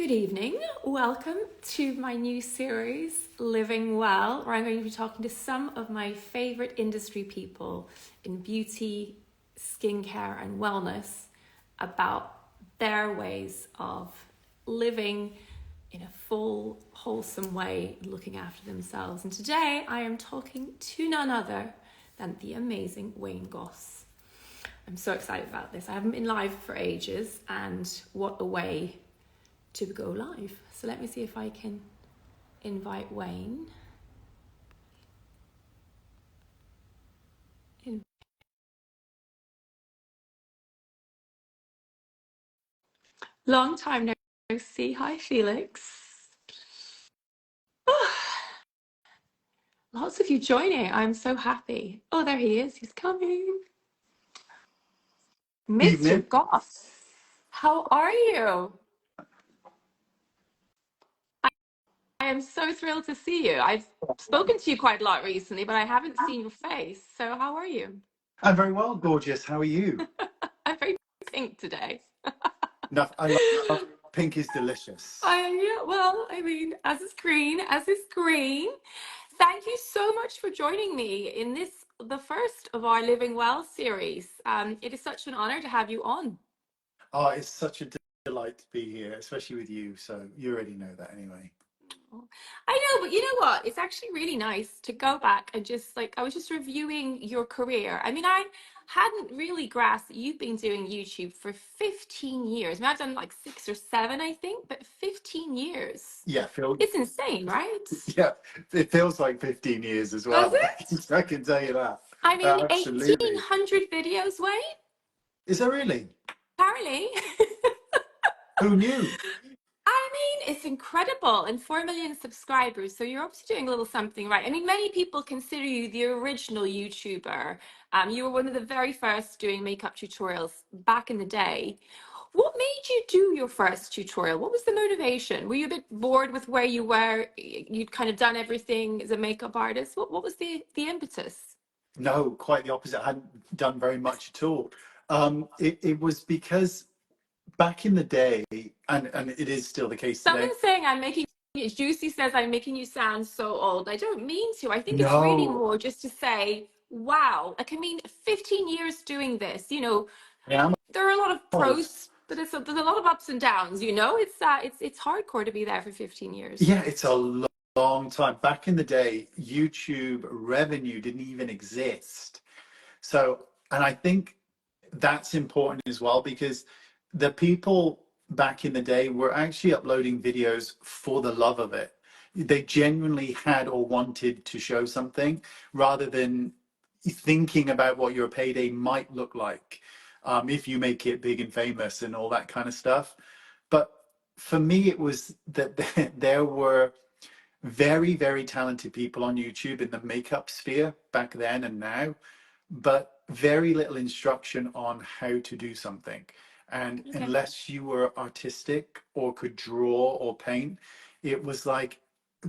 Good evening. Welcome to my new series, Living Well, where I'm going to be talking to some of my favorite industry people in beauty, skincare, and wellness about their ways of living in a full, wholesome way, looking after themselves. And today I am talking to none other than the amazing Wayne Goss. I'm so excited about this. I haven't been live for ages, and what a way to go live. So let me see if I can invite Wayne. Long time no see. Hi, Felix. Lots of you joining. I'm so happy. Oh, there he is. He's coming. Mr. Evening. Goss, how are you? I am so thrilled to see you. I've spoken to you quite a lot recently, but I haven't seen your face. So how are you? I'm very well, gorgeous. How are you? I'm very pink today. No, I love pink is delicious. I mean, as is green, as is green. Thank you so much for joining me in this, the first of our Living Well series. It is such an honor to have you on. Oh, it's such a delight to be here, especially with you. So you already know that anyway. I know, but you know what? It's actually really nice to go back and just like, I was just reviewing your career. I mean, I hadn't really grasped that you've been doing YouTube for 15 years. I mean, I've done like 6 or 7, I think, but 15 years. Yeah, It's insane, right? yeah, it feels like 15 years as Does well. it? I can tell you that. I mean, Absolutely. 1,800 videos, Wayne? Is there really? Apparently. Who knew? I mean, it's incredible. And 4 million subscribers. So you're obviously doing a little something right. I mean, many people consider you the original YouTuber. You were one of the very first doing makeup tutorials back in the day. What made you do your first tutorial? What was the motivation? Were you a bit bored with where you were? You'd kind of done everything as a makeup artist. What was the impetus? No, quite the opposite. I hadn't done very much at all. It was because back in the day, and it is still the case today. Someone's saying I'm making it. Juicy says I'm making you sound so old. I don't mean to. I think it's really No, more just to say, wow. Like, I mean, 15 years doing this, yeah, I'm there are a lot of old. pros, but there's a lot of ups and downs, it's hardcore to be there for 15 years. Yeah, it's a long time. Back in the day, YouTube revenue didn't even exist. So, and I think that's important as well because the people back in the day were actually uploading videos for the love of it. They genuinely had or wanted to show something rather than thinking about what your payday might look like if you make it big and famous and all that kind of stuff. But for me, it was that there were very, very talented people on YouTube in the makeup sphere back then and now, but very little instruction on how to do something. And Okay. unless you were artistic or could draw or paint, it was like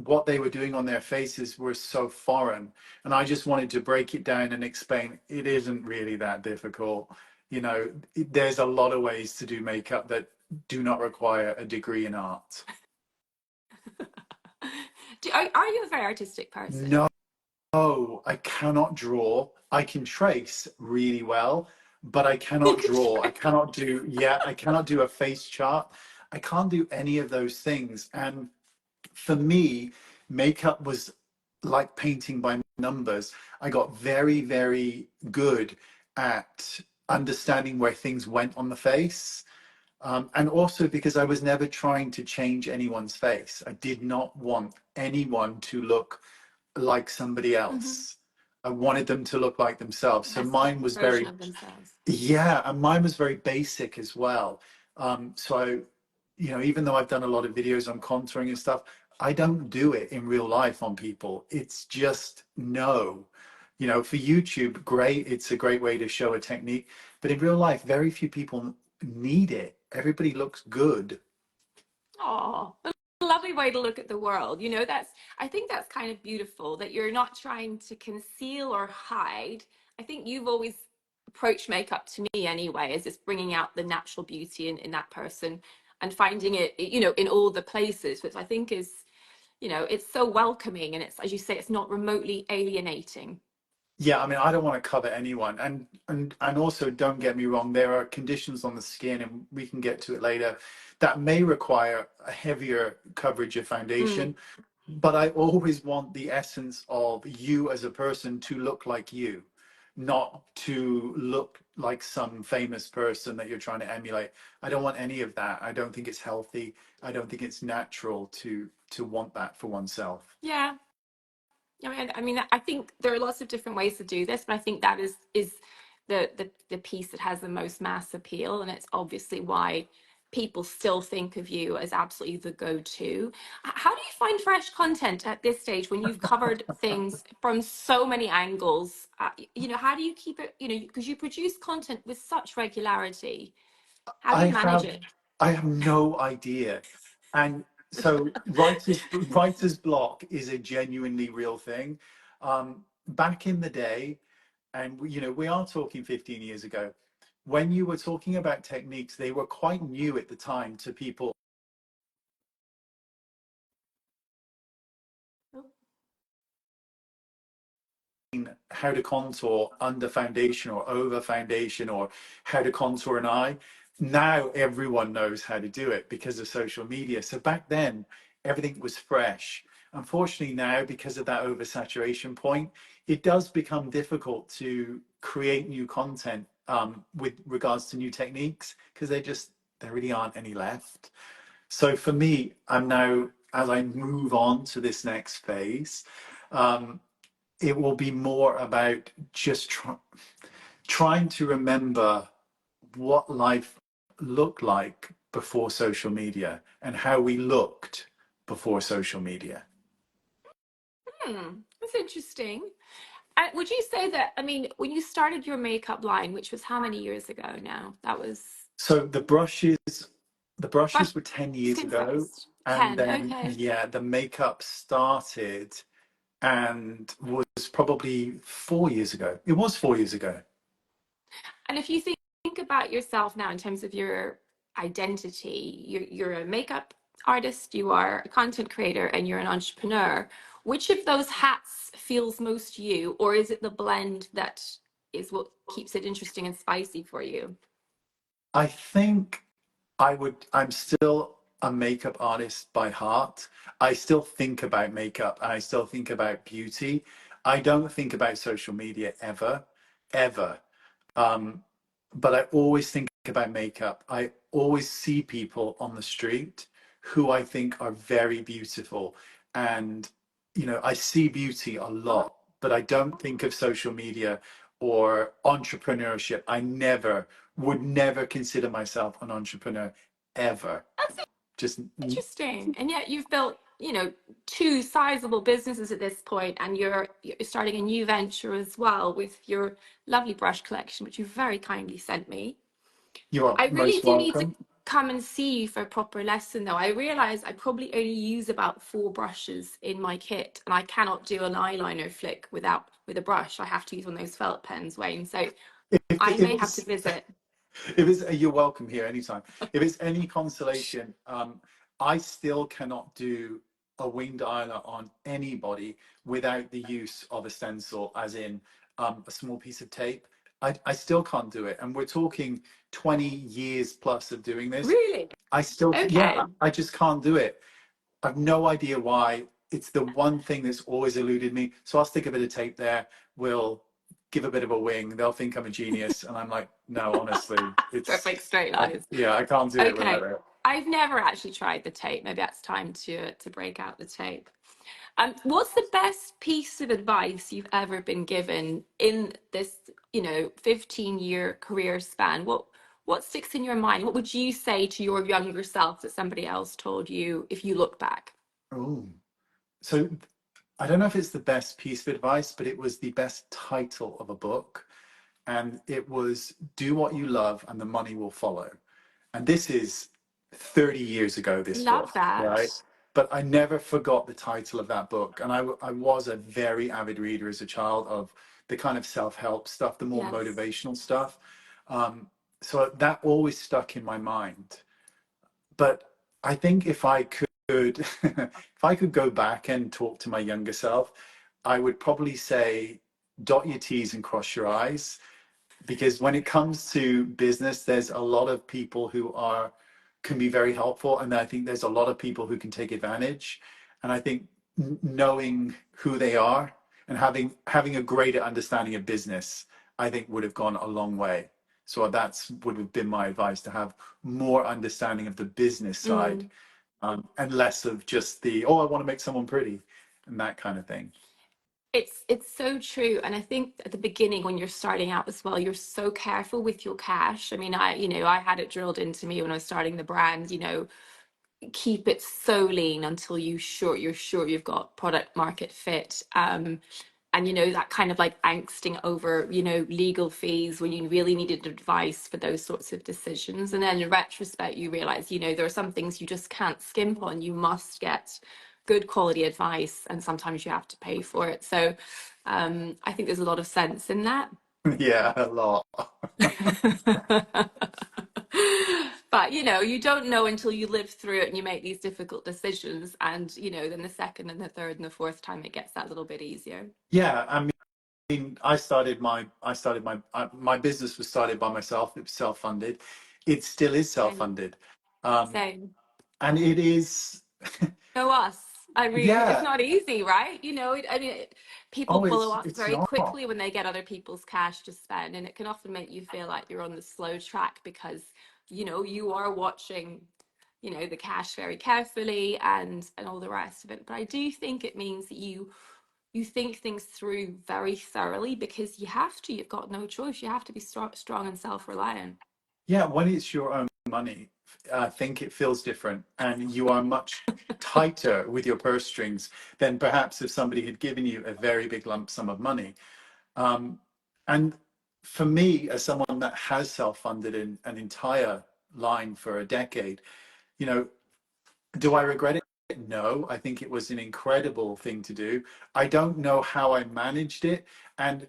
what they were doing on their faces were so foreign. And I just wanted to break it down and explain it isn't really that difficult. There's a lot of ways to do makeup that do not require a degree in art. Are you a very artistic person? No, I cannot draw. I can trace really well, but I You cannot can draw. try. I cannot do a face chart. I can't do any of those things. And for me, makeup was like painting by numbers. I got very, very good at understanding where things went on the face. And also because I was never trying to change anyone's face. I did not want anyone to look like somebody Hmm. else. I wanted them to look like themselves. So Best mine was version very, of themselves. yeah, and mine was very basic as well. So, even though I've done a lot of videos on contouring and stuff, I don't do it in real life on people. It's just no. For YouTube, great. It's a great way to show a technique. But in real life, very few people need it. Everybody looks good. Oh, a lovely way to look at the world. I think that's kind of beautiful that you're not trying to conceal or hide. I think you've always approached makeup to me anyway as just bringing out the natural beauty in that person. and finding it, you know, in all the places, which I think is, you know, it's so welcoming, and it's, as you say, it's not remotely alienating. Yeah, I mean, I don't want to cover anyone, and also don't get me wrong, there are conditions on the skin, and we can get to it later, that may require a heavier coverage of Mm. foundation. But I always want the essence of you as a person to look like you, not to look like some famous person that you're trying to emulate. I don't want any of that. I don't think it's healthy. I don't think it's natural to want that for oneself. Yeah. I mean, I think there are lots of different ways to do this, but I think that is the piece that has the most mass appeal, and it's obviously why people still think of you as absolutely the go-to. How do you find fresh content at this stage when you've covered things from so many angles? You know, how do you keep it? You know, because you produce content with such regularity. How do I you manage have it? I have no idea. And so writer's block is a genuinely real thing. Back in the day, and you know, we are talking 15 years ago, when you were talking about techniques, they were quite new at the time to people. How to contour under foundation or over foundation, or how to contour an eye. Now everyone knows how to do it because of social media. So back then, everything was fresh. Unfortunately, now, because of that oversaturation point, it does become difficult to create new content with regards to new techniques, because there really aren't any left. So for me, I'm now, as I move on to this next phase, um, it will be more about just trying to remember what life looked like before social media and how we looked before social media. That's interesting. Would you say that, I mean, when you started your makeup line, which was how many years ago now? That was So the brush brushes were 10 years skin ago, first. and 10, then okay. yeah, the makeup started and was probably 4 years ago. It was 4 years ago. And if you think about yourself now in terms of your identity, you're a makeup artist, you are a content creator, and you're an entrepreneur. Which of those hats feels most you, or is it the blend that is what keeps it interesting and spicy for you? I think I'm still a makeup artist by heart. I still think about makeup and I still think about beauty. I don't think about social media ever, ever. Um, but I always think about makeup. I always see people on the street who I think are very beautiful. And, you know, I see beauty a lot, but I don't think of social media or entrepreneurship. I would never consider myself an entrepreneur ever. That's Just, interesting. And yet you've built, you know, two sizable businesses at this point, and you're starting a new venture as well with your lovely brush collection, which you very kindly sent me. you are I really most do need to welcome. come and see you for a proper lesson though. I realize I probably only use about 4 brushes in my kit, and I cannot do an eyeliner flick with a brush. I have to use one of those felt pens, Wayne. So I If may have to it's visit. if it's you're welcome here anytime. If it's any consolation, I still cannot do a winged eyeliner on anybody without the use of a stencil, as in a small piece of tape. I still can't do it, and we're talking 20 years plus of doing this. Really? I still, yeah, Okay. I just can't do it. I've no idea why. It's the one thing that's always eluded me. So I'll stick a bit of tape there. We'll give a bit of a wing. They'll think I'm a genius, and I'm like, no, honestly, Perfect straight lines. yeah, I can't do it without Okay. it. I've never actually tried the tape. Maybe that's time to break out the tape. What's the best piece of advice you've ever been given in this, you know, 15-year career span? What sticks in your mind? What would you say to your younger self that somebody else told you if you look back? Oh, so I don't know if it's the best piece of advice, but it was the best title of a book, and it was "Do What You Love, and the Money Will Follow." And this is 30 years ago, this Love book, that. right? But I never forgot the title of that book. And I was a very avid reader as a child of the kind of self-help stuff, the more Yes. motivational stuff. So that always stuck in my mind. but I think if I could, if I could go back and talk to my younger self, I would probably say, dot your T's and cross your I's, because when it comes to business, there's a lot of people who are can be very helpful, and I think there's a lot of people who can take advantage. And I think knowing who they are and having a greater understanding of business, I think would have gone a long way. So that's would have been my advice, to have more understanding of the business side, Mm. and less of just the, oh, I want to make someone pretty and that kind of thing. It's so true. And I think at the beginning when you're starting out as well, you're so careful with your cash. I mean, I had it drilled into me when I was starting the brand, keep it so lean until you're sure you've got product market fit. And that kind of like angsting over legal fees when you really needed advice for those sorts of decisions. And then in retrospect you realize there are some things you just can't skimp on. You must get good quality advice, and sometimes you have to pay for it. So I think there's a lot of sense in that. Yeah, a lot. But you don't know until you live through it and you make these difficult decisions, and then the second and the third and the fourth time it gets that little bit easier. Yeah, I mean, my business was started by myself. It was self-funded. It still is Same. self-funded, um, Same. and it is. Know us. I mean, it's Yeah. not easy, right? People Oh, follow up it's very not. quickly when they get other people's cash to spend, and it can often make you feel like you're on the slow track because you are watching the cash very carefully and all the rest of it. But I do think it means that you think things through very thoroughly, because you have to. You've got no choice. You have to be strong and self-reliant. Yeah, when it's your own money, I think it feels different, and you are much tighter with your purse strings than perhaps if somebody had given you a very big lump sum of money. Um, and for me, as someone that has self-funded an entire line for a decade, you know, do I regret it? No, I think it was an incredible thing to do. I don't know how I managed it. And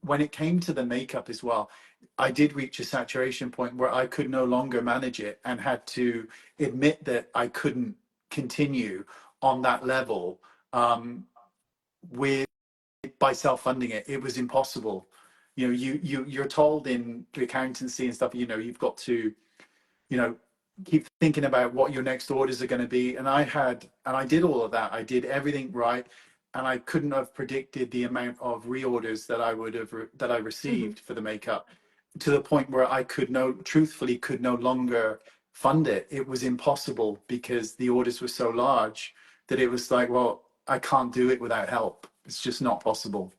when it came to the makeup as well, I did reach a saturation point where I could no longer manage it and had to admit that I couldn't continue on that level, with by self-funding it. It was impossible. You're told in accountancy and stuff, you've got to, you know, keep thinking about what your next orders are going to be. And I did all of that. I did everything right. And I couldn't have predicted the amount of reorders that that I Mhm. received for the makeup, to the point where I truthfully could no longer fund it. It was impossible because the orders were so large that it was like, well, I can't do it without help. It's just not possible.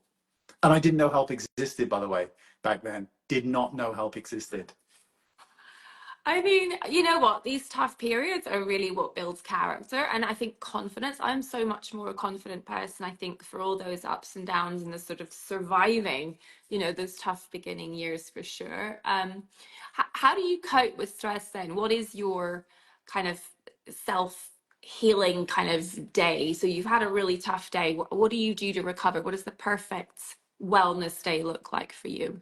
And I didn't know help existed, by the way, back then. Did not know help existed. I mean, you know what? These tough periods are really what builds character. And I think confidence. I'm so much more a confident person, I think, for all those ups and downs and the sort of surviving, those tough beginning years for sure. How do you cope with stress then? What is your kind of self healing kind of day? So you've had a really tough day. What do you do to recover? What does the perfect wellness day look like for you?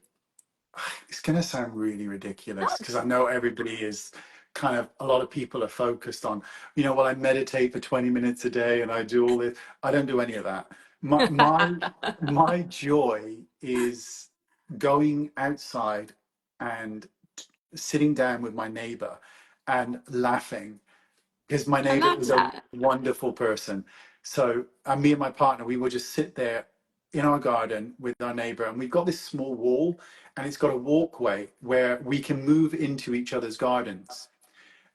It's going to sound really No. ridiculous, because I know everybody is kind of, a lot of people are focused on, well, I meditate for 20 minutes a day and I do all this. I don't do any of that. My joy is going outside and sitting down with my neighbor and laughing, because my I neighbor love is a that. wonderful person. So, me and my partner, we would just sit there in our garden with our neighbor, and we've got this small wall, and it's got a walkway where we can move into each other's gardens.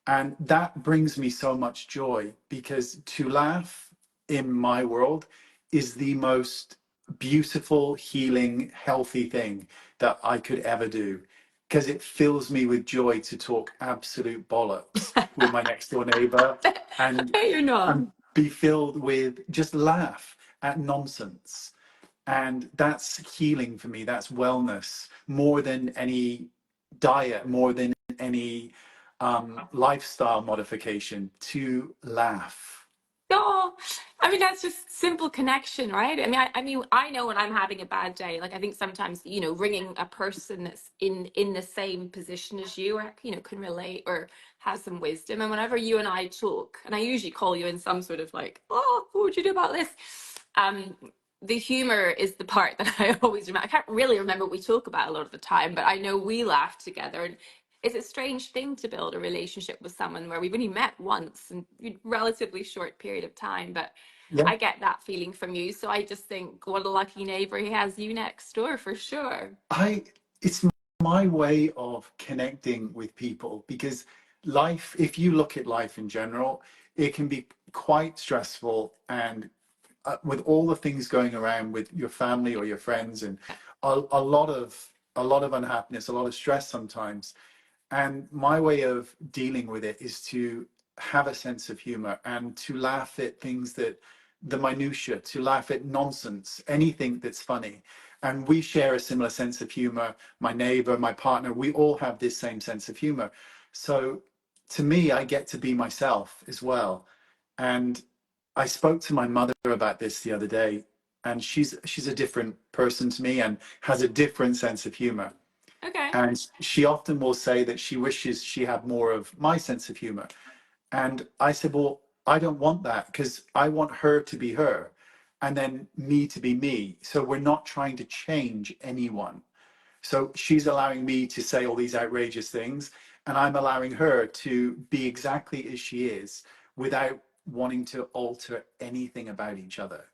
And that brings me so much joy, because to laugh in my world is the most beautiful, healing, healthy thing that I could ever do. Because it fills me with joy to talk absolute bollocks with my next door neighbor, and You're not. be filled with just laugh at nonsense. And that's healing for me. That's wellness, more than any diet, more than any lifestyle modification. To laugh. No, I mean that's just simple connection, right? I mean, I know when I'm having a bad day. Like I think sometimes, ringing a person that's in the same position as you, or can relate, or has some wisdom. And whenever you and I talk, and I usually call you in some sort of like, oh, what would you do about this? Um, the humor is the part that I always remember. I can't really remember what we talk about a lot of the time, but I know we laugh together. And it's a strange thing to build a relationship with someone where we've only met once in a relatively short period of time. But Yeah. I get that feeling from you. So I just think, what a lucky neighbor he has you next door for sure. It's my way of connecting with people because life, if you look at life in general, it can be quite stressful and with all the things going around with your family or your friends and a lot of unhappiness, a lot of stress sometimes. And my way of dealing with it is to have a sense of humor and to laugh at things that the minutia, to laugh at nonsense, anything that's funny. And we share a similar sense of humor. My neighbor, my partner, we all have this same sense of humor. So to me, I get to be myself as well. And I spoke to my mother about this the other day, and she's a different person to me and has a different sense of humor. Okay. And she often will say that she wishes she had more of my sense of humor. And I said, well, I don't want that because I want her to be her and then me to be me. So we're not trying to change anyone. So she's allowing me to say all these outrageous things, and I'm allowing her to be exactly as she is without wanting to alter anything about each other.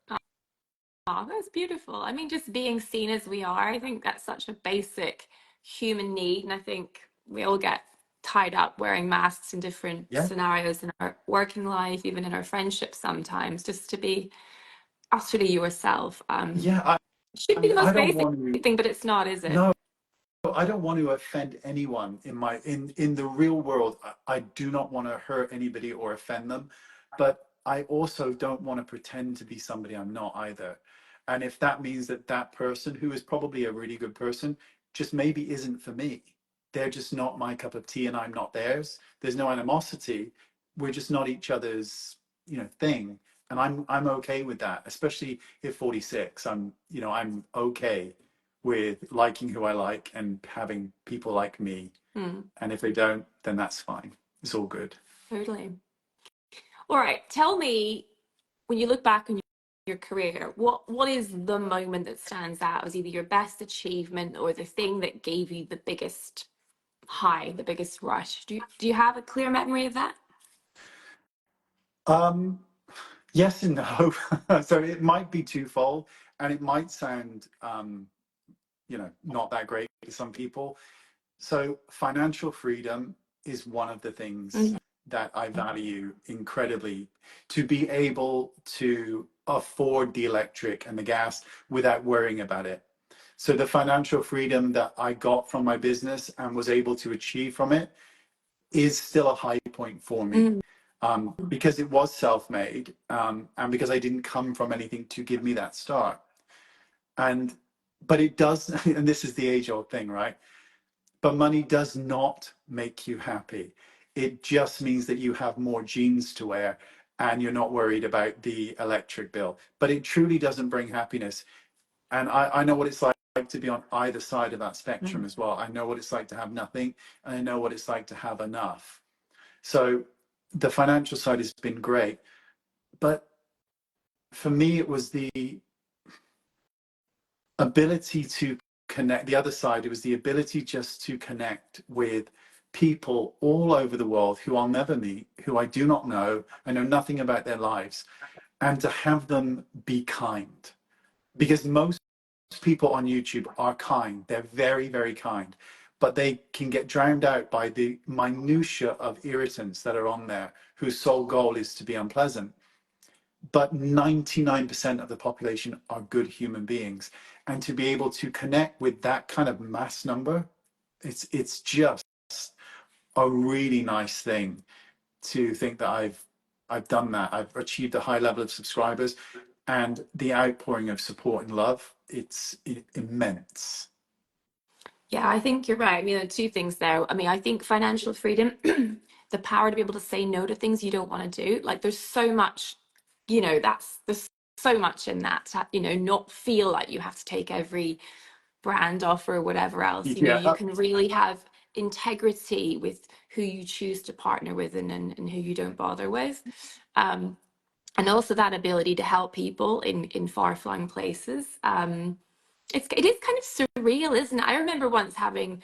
Oh, that's beautiful. I mean, just being seen as we are, I think that's such a basic human need. And I think we all get tied up wearing masks in different Yeah. scenarios in our working life, even in our friendships sometimes, just to be utterly yourself. Yeah. Should be the I most don't basic want to, thing, but it's not, is it? no, I don't want to offend anyone in the real world. I do not want to hurt anybody or offend them, but I also don't want to pretend to be somebody I'm not either. And if that means that that person who is probably a really good person just maybe isn't for me, they're just not my cup of tea and I'm not theirs. There's no animosity. We're just not each other's, thing. And I'm okay with that, especially at 46. I'm okay with liking who I like and having people like me. Hmm, And if they don't, then that's fine. It's all good. totally. All right. Tell me, when you look back on your career, what is the moment that stands out as either your best achievement or the thing that gave you the biggest high, the biggest rush? Do you have a clear memory of that? Um, yes and no. So it might be twofold, and it might sound, not that great to some people. So financial freedom is one of the things Mhm. that I value incredibly, to be able to afford the electric and the gas without worrying about it. So the financial freedom that I got from my business and was able to achieve from it is still a high point for me. Mhm. Because it was self-made, and because I didn't come from anything to give me that start. And but it does, and this is the age-old thing, right? But money does not make you happy. It just means that you have more jeans to wear and you're not worried about the electric bill. But it truly doesn't bring happiness. And I know what it's like to be on either side of that spectrum as well. I know what it's like to have nothing, and I know what it's like to have enough. So the financial side has been great. But for me, it was the ability to connect. The other side, it was the ability just to connect with people all over the world who I'll never meet, who I do not know. I know nothing about their lives, and to have them be kind. Because most people on YouTube are kind. They're very, very kind. But they can get drowned out by the minutia of irritants that are on there, whose sole goal is to be unpleasant. But 99% of the population are good human beings. And to be able to connect with that kind of mass number, it's just a really nice thing to think that I've done that. I've achieved a high level of subscribers, and the outpouring of support and love, it's immense. Yeah, I think you're right. I mean, there are two things there. I mean, I think financial freedom, the power to be able to say no to things you don't want to do. Like, there's so much, there's so much in that, not feel like you have to take every brand offer or whatever else. You Yeah. can really have integrity with who you choose to partner with and who you don't bother with. Um, and also that ability to help people in far-flung places. It is kind of surreal, isn't it? I remember once having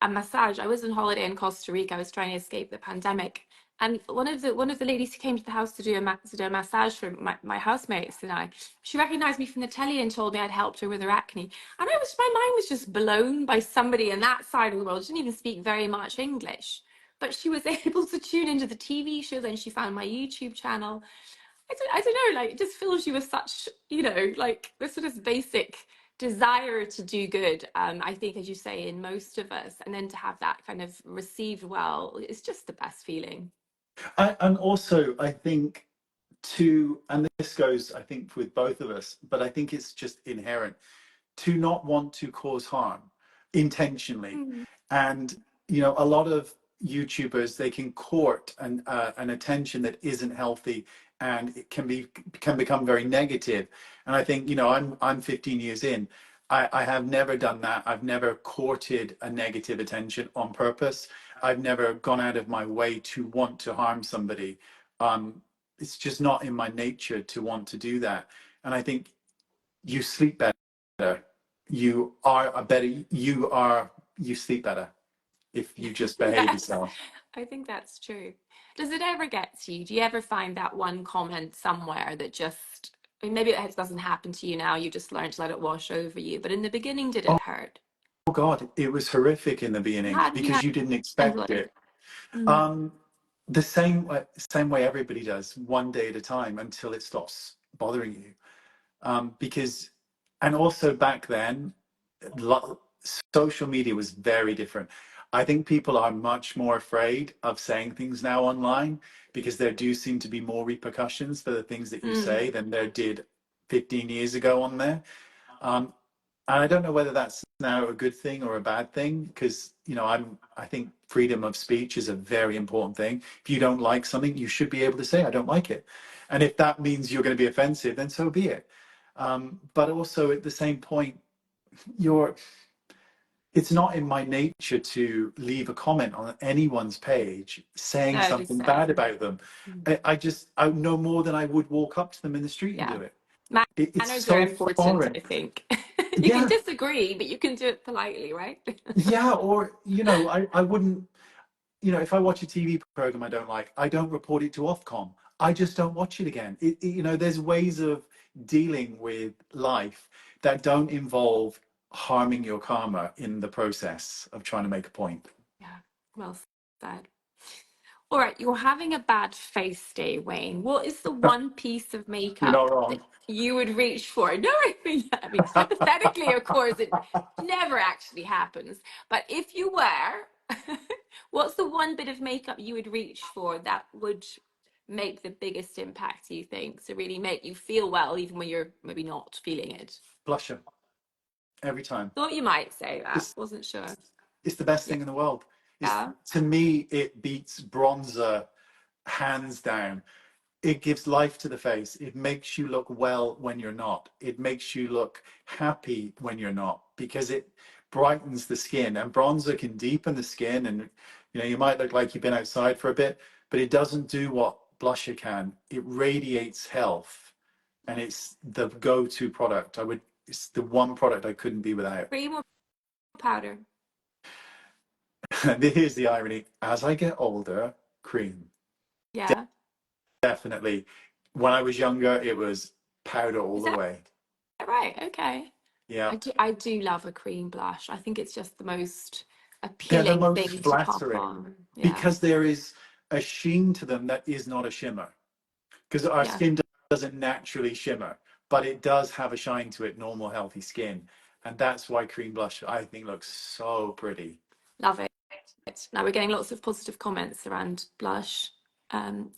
a massage. I was on holiday in Costa Rica. I was trying to escape the pandemic, and one of the ladies who came to the house to do a massage for my housemates and I, she recognized me from the telly and told me I'd helped her with her acne. And my mind was just blown by somebody in that side of the world. She didn't even speak very much English, but she was able to tune into the TV show. Then she found my YouTube channel. I don't know, like it just fills you with such, like this sort of basic desire to do good. I think, as you say, in most of us, and then to have that kind of received well, it's just the best feeling. And also, I think and this goes, I think, with both of us, but I think it's just inherent to not want to cause harm intentionally. Mm. And a lot of YouTubers, they can court an attention that isn't healthy, and it can become very negative. And I think I'm 15 years in. I have never done that. I've never courted a negative attention on purpose. I've never gone out of my way to want to harm somebody. It's just not in my nature to want to do that. And I think you sleep better. You sleep better if you just behave Yes, yourself. I think that's true. Does it ever get to you? Do you ever find that one comment somewhere that just, I mean, maybe it doesn't happen to you now, you just learned to let it wash over you, but in the beginning, did it Oh, hurt? God, it was horrific in the beginning How did you because you didn't handle expect it? it. Mm. Um, the same way everybody does, one day at a time until it stops bothering you. Because, and also back then, social media was very different. I think people are much more afraid of saying things now online because there do seem to be more repercussions for the things that you Mm. say than there did 15 years ago on there. Um, and I don't know whether that's now a good thing or a bad thing because I think freedom of speech is a very important thing. If you don't like something, you should be able to say I don't like it, and if that means you're going to be offensive, then so be it. But also at the same point, you're it's not in my nature to leave a comment on anyone's page saying No, something bad same. about them. Mm. I know more than I would walk up to them in the street and Yeah. do it. It's Manners are so important, foreign. I think. You can Yeah, disagree, but you can do it politely, right? yeah. Or I wouldn't. If I watch a TV program I don't like, I don't report it to Ofcom. I just don't watch it again. There's ways of dealing with life that don't involve harming your karma in the process of trying to make a point. Yeah, well said. All right, you're having a bad face day, Wayne. What is the one piece of You're not makeup wrong. that you would reach for? No, I mean, hypothetically, of course, it never actually happens. But if you were, what's the one bit of makeup you would reach for that would make the biggest impact, do you think, to really make you feel well, even when you're maybe not feeling it? Blusher every time. Thought you might say that. It's Wasn't sure. it's the best Yeah. thing in the world. It's Yeah. To me it beats bronzer hands down. It gives life to the face. It makes you look well when you're not. It makes you look happy when you're not because it brightens the skin. And bronzer can deepen the skin, and you might look like you've been outside for a bit, but it doesn't do what blusher can. It radiates health, and it's the go-to product. It's the one product I couldn't be without. Cream or powder? And here's the irony: as I get older, cream. Yeah. Definitely. When I was younger, it was powder all Is the that way. right? Okay. Yeah. I do love a cream blush. I think it's just the most They're the appealing most thing to pop flattering on. Yeah. because there is a sheen to them that is not a shimmer. Because our Yeah. skin doesn't naturally shimmer, but it does have a shine to it, normal, healthy skin. And that's why cream blush, I think, looks so pretty. Love it. Now we're getting lots of positive comments around blush.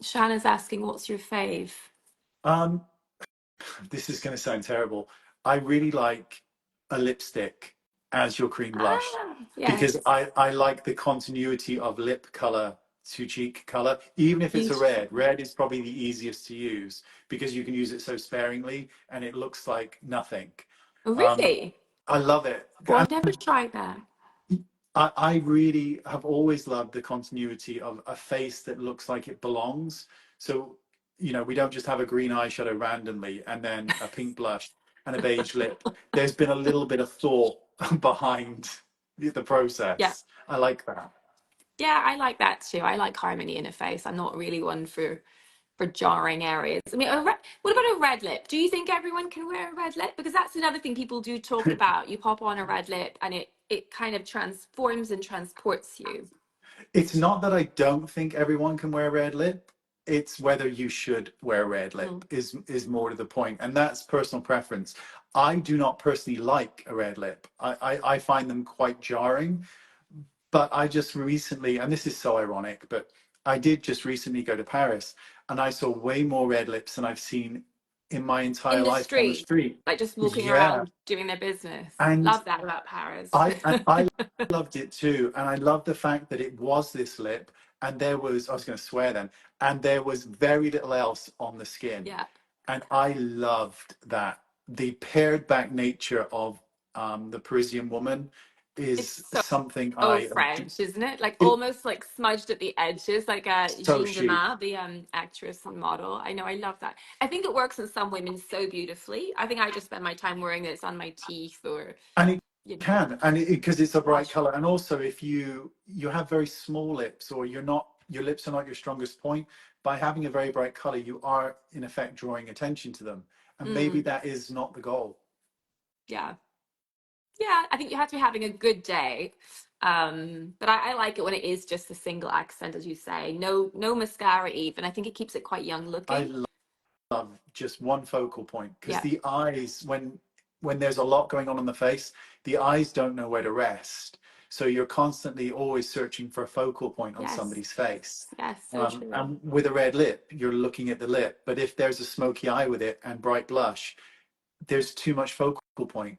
Shanna's asking, what's your fave? Um, this is going to sound terrible. I really like a lipstick as your cream blush Ah, because yes. I like the continuity of lip color to cheek color, even if it's a Beautiful. red. Red is probably the easiest to use because you can use it so sparingly and it looks like nothing. Oh, Um, really? I love it. Oh, I've never tried that. I really have always loved the continuity of a face that looks like it belongs. So, we don't just have a green eyeshadow randomly and then a pink blush and a beige lip. There's been a little bit of thought behind the Yeah. process. I like that. Yeah, I like that too. I like harmony in a face. I'm not really one for jarring areas. I mean, what about a red lip? Do you think everyone can wear a red lip? Because that's another thing people do talk about. You pop on a red lip and it kind of transforms and transports you. It's not that I don't think everyone can wear a red lip. It's whether you should wear a red lip Mm. is more to the point, and that's personal preference. I do not personally like a red lip. I find them quite jarring. But I just recently, and this is so ironic, but I did just recently go to Paris, and I saw way more red lips than I've seen in my In entire the life on the street, street. like just walking Yeah, around doing their business. and Love that about Paris. I loved it too, and I loved the fact that it was this lip, and there was, I was going to swear then, and there was very little else on the skin, Yeah. and I loved that. The pared back nature of the Parisian woman is It's something so I French, isn't it? Like it, almost like smudged at the edges, like so Jean chic. Demain, the actress and model. I know, I love that. I think it works on some women so beautifully. I think I just spend my time wearing this on my teeth or, And it you know, can, and because it's a bright blush. color, and also if you have very small lips, or your lips are not your strongest point, by having a very bright color, you are in effect drawing attention to them, and maybe Mm, that is not the goal. yeah. Yeah, I think you have to be having a good day. But I like it when it is just a single accent, as you say. No mascara even. I think it keeps it quite young I looking. love just one focal point, because Yeah. the eyes, when there's a lot going on the face, the eyes don't know where to rest, so you're constantly always searching for a focal point on Yes. somebody's face. Yes, so true. And with a red lip, you're looking at the lip, but if there's a smoky eye with it and bright blush, there's too much focal point.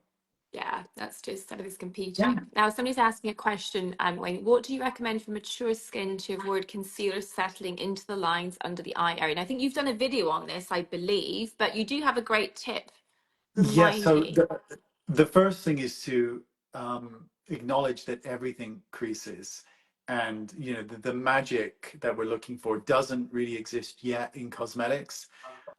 Yeah, that's just everything's Yeah. competing. Now, somebody's asking a question, Wayne, what do you recommend for mature skin to avoid concealer settling into the lines under the eye area? And I think you've done a video on this, I believe, but you do have a great tip. Yeah, Remind so me. the first thing is to acknowledge that everything creases, and the magic that we're looking for doesn't really exist yet in cosmetics.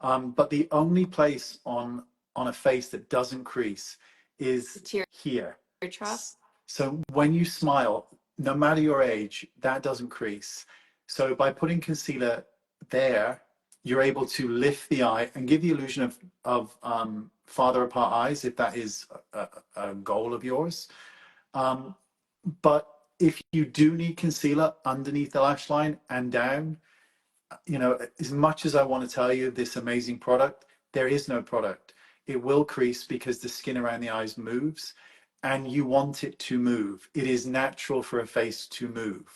But the only place on a face that doesn't crease The is tear here. trough. So when you smile, no matter your age, that doesn't crease. So by putting concealer there, you're able to lift the eye and give the illusion of farther apart eyes, if that is a goal of yours. Um, but if you do need concealer underneath the lash line and down, as much as I want to tell you this amazing product, there is no product. It will crease because the skin around the eyes moves, and you want it to move. It is natural for a face to move.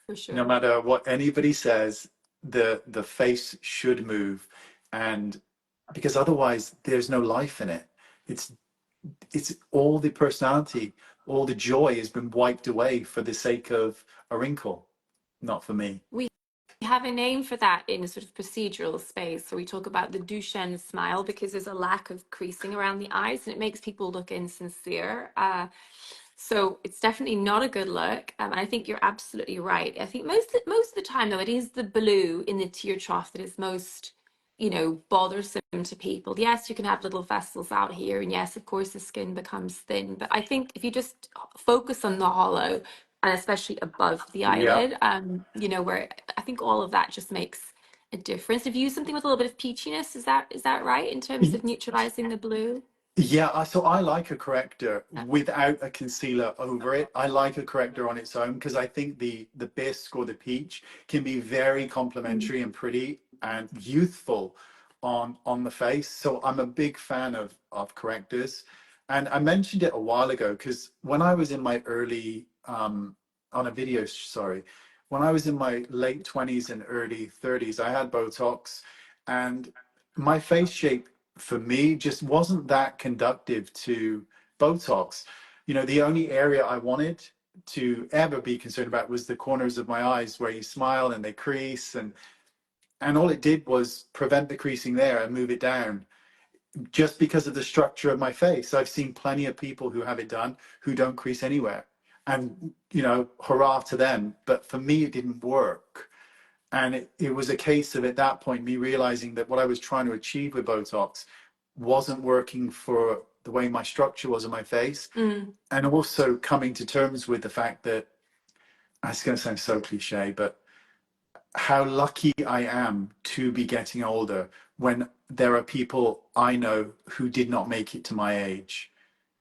For No sure. matter what anybody says, the face should move, and because otherwise there's no life in it. It's it's all the personality, all the joy has been wiped away for the sake of a wrinkle. Not for me. We have a name for that in a sort of procedural space. So we talk about the Duchenne smile because there's a lack of creasing around the eyes and it makes people look insincere. So it's definitely not a good look. And I think you're absolutely right. I think most of the time, though, it is the blue in the tear trough that is most, bothersome to people. Yes, you can have little vessels out here. And yes, of course, the skin becomes thin. But I think if you just focus on the hollow, and especially above the Yeah. eyelid, where I think all of that just makes a difference. If you use something with a little bit of peachiness, is that right in terms of neutralizing the blue? Yeah, so I like a corrector Yeah. without a concealer over it. I like a corrector on its own because I think the bisque or the peach can be very Mm. complimentary and pretty and youthful on the face. So I'm a big fan of correctors. And I mentioned it a while ago because when I was in my early on a video, sorry, when I was in my late 20s and early 30s, I had Botox, and my face shape for me just wasn't that conductive to Botox. The only area I wanted to ever be concerned about was the corners of my eyes where you smile and they crease, and all it did was prevent the creasing there and move it down just because of the structure of my face. I've seen plenty of people who have it done who don't crease anywhere. and hurrah to them. But for me, it didn't work. And it was a case of, at that point, me realizing that what I was trying to achieve with Botox wasn't working for the way my structure was on my face. And also coming to terms with the fact that, it's going to sound so cliche, but how lucky I am to be getting older when there are people I know who did not make it to my age.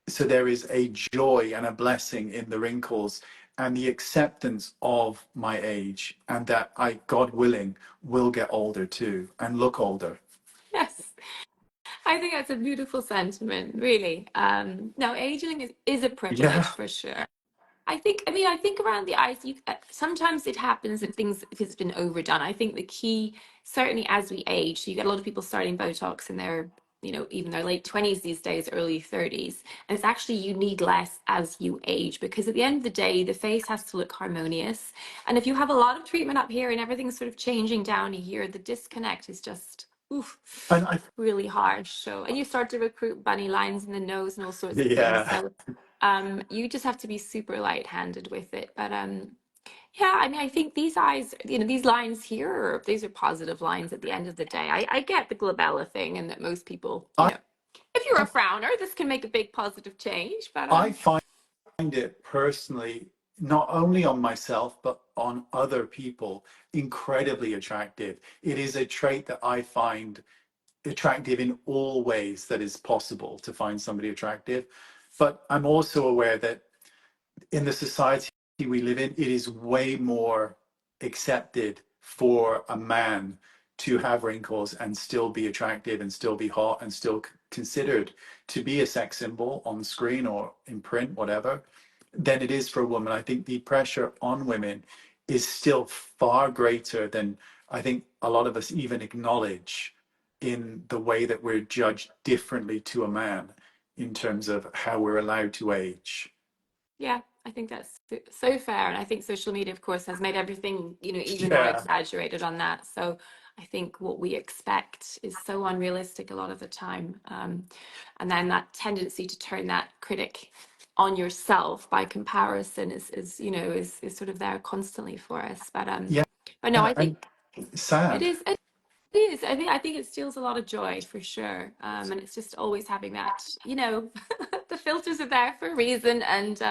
So there is a joy and a blessing in the wrinkles and the acceptance of my age, and that I, God willing, will get older too and look older. Yes. I think that's a beautiful sentiment, really. Now, aging is a privilege Yeah. for sure. I think around the eyes, sometimes it happens that things, if it's been overdone. I think the key, certainly as we age, so you get a lot of people starting Botox in their, even their late 20s these days, early 30s. And it's actually, you need less as you age, because at the end of the day, the face has to look harmonious. And if you have a lot of treatment up here and everything's sort of changing down here, the disconnect is just, oof, And I, really harsh. So, and you start to recruit bunny lines in the nose and all sorts of things. yeah, So, you just have to be super light-handed with it. But yeah, I mean, I think these eyes, these lines here, these are positive lines at the end of the day. I get the glabella thing, and that most people, I, if you're a frowner, this can make a big positive change. But I find it personally, not only on myself, but on other people, incredibly attractive. It is a trait that I find attractive in all ways that is possible to find somebody attractive. But I'm also aware that in the society we live in, it is way more accepted for a man to have wrinkles and still be attractive and still be hot and still considered to be a sex symbol on screen or in print, whatever, than it is for a woman. I think the pressure on women is still far greater than I think a lot of us even acknowledge, in the way that we're judged differently to a man in terms of how we're allowed to age. yeah, I think that's so fair. And I think social media, of course, has made everything, even more Yeah. exaggerated on that. So I think what we expect is so unrealistic a lot of the time. And then that tendency to turn that critic on yourself by comparison is sort of there constantly for us. Yeah. But no, I And think it sad. is. It is. I think it steals a lot of joy for sure. And it's just always having that, the filters are there for a reason, and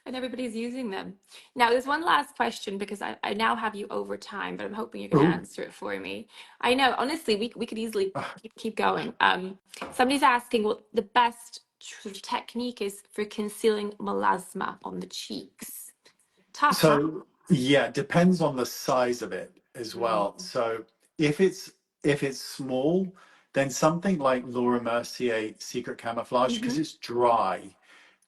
everybody's using them. Now, there's one last question, because I now have you over time, but I'm hoping you're going to Oh, answer it for me. I know, honestly, we could easily keep going. Somebody's asking what the best sort of technique is for concealing melasma on the cheeks. Tough, huh? so yeah, depends on the size of it as well. Mm. So if it's if it's small, then something like Laura Mercier Secret Camouflage, because Mm-hmm. it's dry,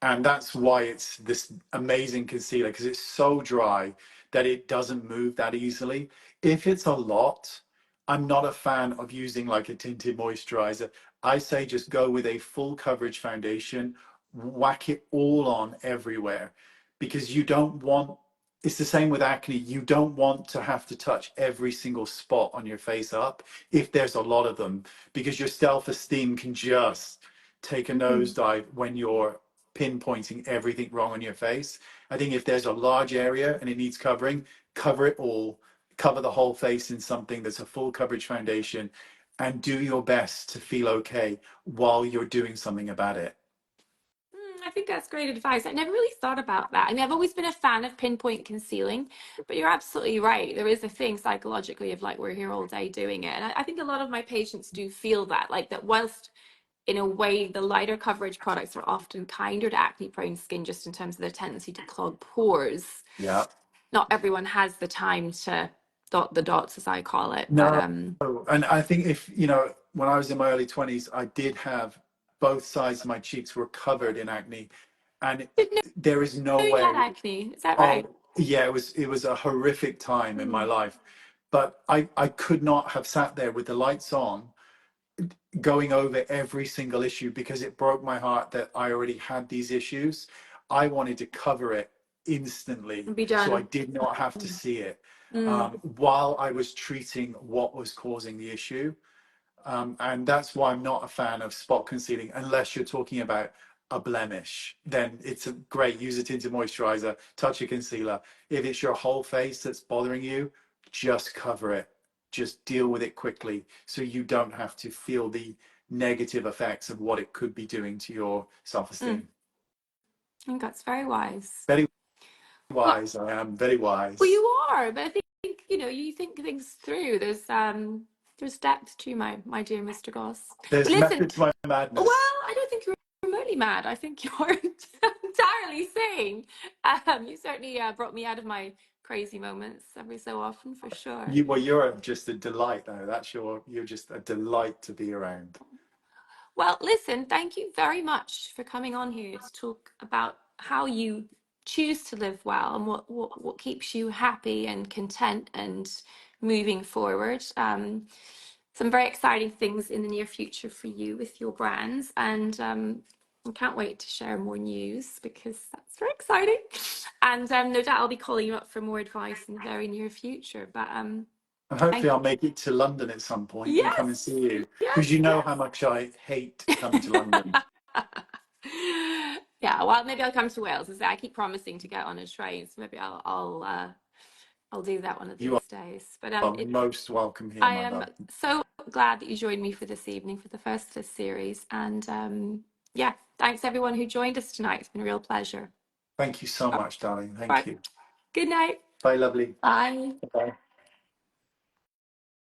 and that's why it's this amazing concealer, because it's so dry that it doesn't move that easily. If it's a lot, I'm not a fan of using like a tinted moisturizer. I say just go with a full coverage foundation, whack it all on everywhere, because you don't want, it's the same with acne, you don't want to have to touch every single spot on your face up if there's a lot of them, because your self-esteem can just take a Mm. nosedive when you're pinpointing everything wrong on your face. I think if there's a large area and it needs covering, cover it all, cover the whole face in something that's a full coverage foundation, and do your best to feel okay while you're doing something about it. I think that's great advice. I never really thought about that. I mean, I've always been a fan of pinpoint concealing, but you're absolutely right. There is a thing psychologically of like, we're here all day doing it. And I think a lot of my patients do feel that, like that whilst in a way, the lighter coverage products are often kinder to acne prone skin just in terms of their tendency to clog pores. Yeah. Not everyone has the time to dot the dots, as I call it. But No. And I think if, when I was in my early 20s, I did have both sides of my cheeks were covered in acne. And didn't know there is no you had way. acne. Is that right? Oh, yeah, it was a horrific time in my Mm. life. But I could not have sat there with the lights on going over every single issue, because it broke my heart that I already had these issues. I wanted to cover it instantly Be so I done. did not have to see it, Mm. while I was treating what was causing the issue. And that's why I'm not a fan of spot concealing unless you're talking about a blemish, then it's a great. Use a tinted moisturizer, touch a concealer. If it's your whole face that's bothering you, just cover it. Just deal with it quickly so you don't have to feel the negative effects of what it could be doing to your self-esteem. I think that's very wise. Very Well, wise, I am very well, wise. you are, but I think you think things through. There's depth to my dear Mr. Goss. But There's listen, method to my well, madness. I don't think you're remotely mad. I think you're entirely sane. You certainly brought me out of my crazy moments every so often, for sure. You're just a delight, though. You're just a delight to be around. Well, listen, thank you very much for coming on here to talk about how you choose to live well and what keeps you happy and content and moving forward. Some very exciting things in the near future for you with your brands, and I can't wait to share more news because that's very exciting. And no doubt I'll be calling you up for more advice in the very near future. But And thank hopefully I'll make it to London at some point and come and yes, see you. yes, Because you know yes. how much I hate coming to London. Yeah, well, maybe I'll come to Wales. As I say, I keep promising to get on a train, so maybe I'll do that one of You these days. But are most welcome here, I my am love. so glad that you joined me for this evening for the first of this series. And yeah, thanks everyone who joined us tonight. It's been a real pleasure. Thank you so All much, darling. Thank right, you. good night. Bye, lovely. Bye. Bye.